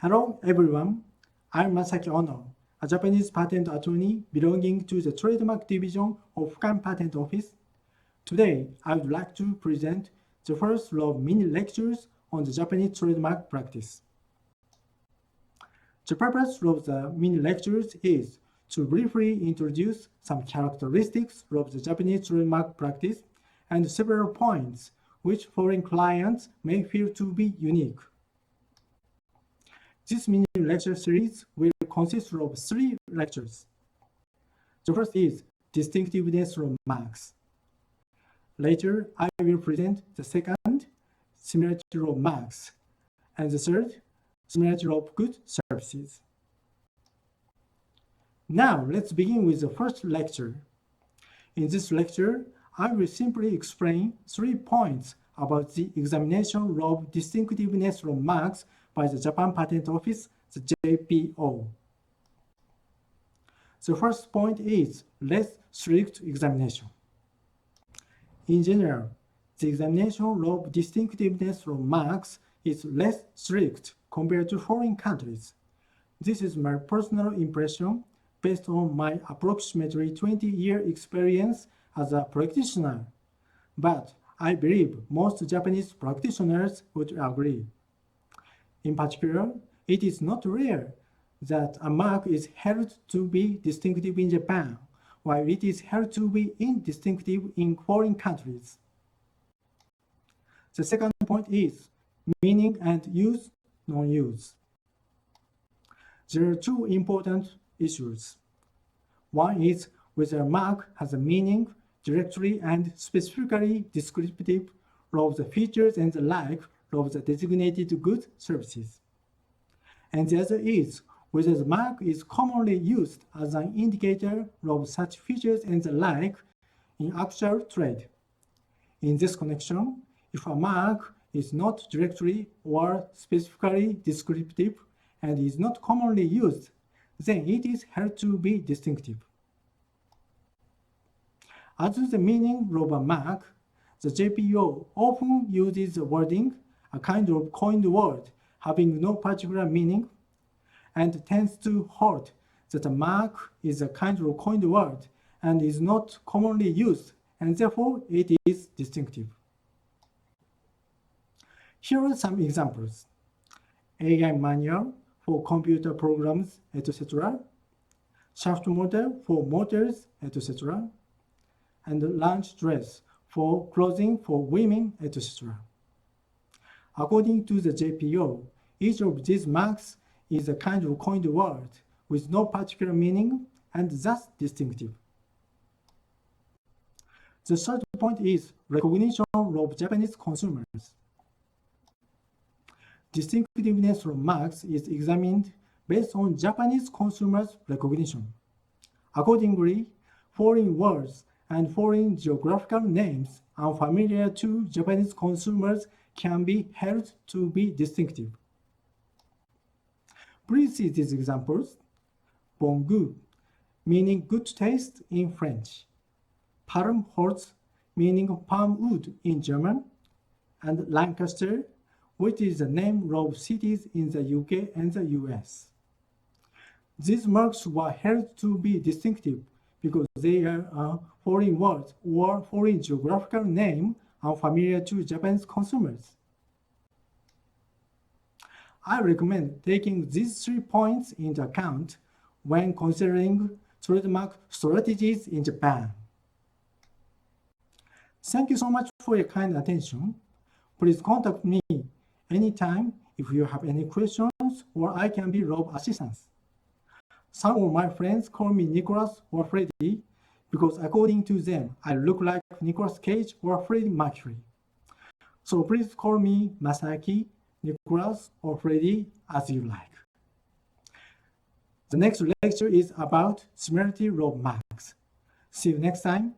Hello everyone, I'm Masaki Ono, a Japanese patent attorney belonging to the Trademark Division of Fukan Patent Office. Today, I would like to present the first of mini lectures on the Japanese trademark practice. The purpose of the mini lectures is to briefly introduce some characteristics of the Japanese trademark practice and several points which foreign clients may feel to be unique. This mini lecture series will consist of 3 lectures. The first is distinctiveness of marks. Later, I will present the second, similarity of marks, and the third, similarity of goods services. Now, let's begin with the first lecture. In this lecture, I will simply explain 3 points about the examination of distinctiveness of marks by the Japan Patent Office, the JPO. The first point is less strict examination. In general, the examination of distinctiveness of marks is less strict compared to foreign countries. This is my personal impression based on my approximately 20-year experience as a practitioner, but I believe most Japanese practitioners would agree. In particular, it is not rare that a mark is held to be distinctive in Japan, while it is held to be indistinctive in foreign countries. The second point is meaning and use, non-use. There are 2 important issues. One is whether a mark has a meaning directly and specifically descriptive of the features and the like of the designated goods services. And the other is whether the mark is commonly used as an indicator of such features and the like in actual trade. In this connection, if a mark is not directly or specifically descriptive and is not commonly used, then it is held to be distinctive. As to the meaning of a mark, the JPO often uses the wording, a kind of coined word having no particular meaning, and tends to hold that a mark is a kind of coined word and is not commonly used, and therefore it is distinctive. Here are some examples. AI manual for computer programs, etc. Shaft model for motors, etc. And lunch dress for clothing for women, etc. According to the JPO, each of these marks is a kind of coined word with no particular meaning and thus distinctive. The third point is recognition of Japanese consumers. Distinctiveness of marks is examined based on Japanese consumers' recognition. Accordingly, foreign words and foreign geographical names unfamiliar to Japanese consumers can be held to be distinctive. Please see these examples. Bon goût, meaning good taste in French. Palmholz, meaning palm wood in German. And Lancaster, which is the name of cities in the UK and the US. These marks were held to be distinctive because they are a foreign word or foreign geographical name unfamiliar to Japanese consumers. I recommend taking these 3 points into account when considering trademark strategies in Japan. Thank you so much for your kind attention. Please contact me anytime if you have any questions or I can be of assistance. Some of my friends call me Nicholas or Freddie because according to them, I look like Nicolas Cage or Freddie Mercury. So please call me Masaki, Nicholas, or Freddie as you like. The next lecture is about similarity of marks. See you next time.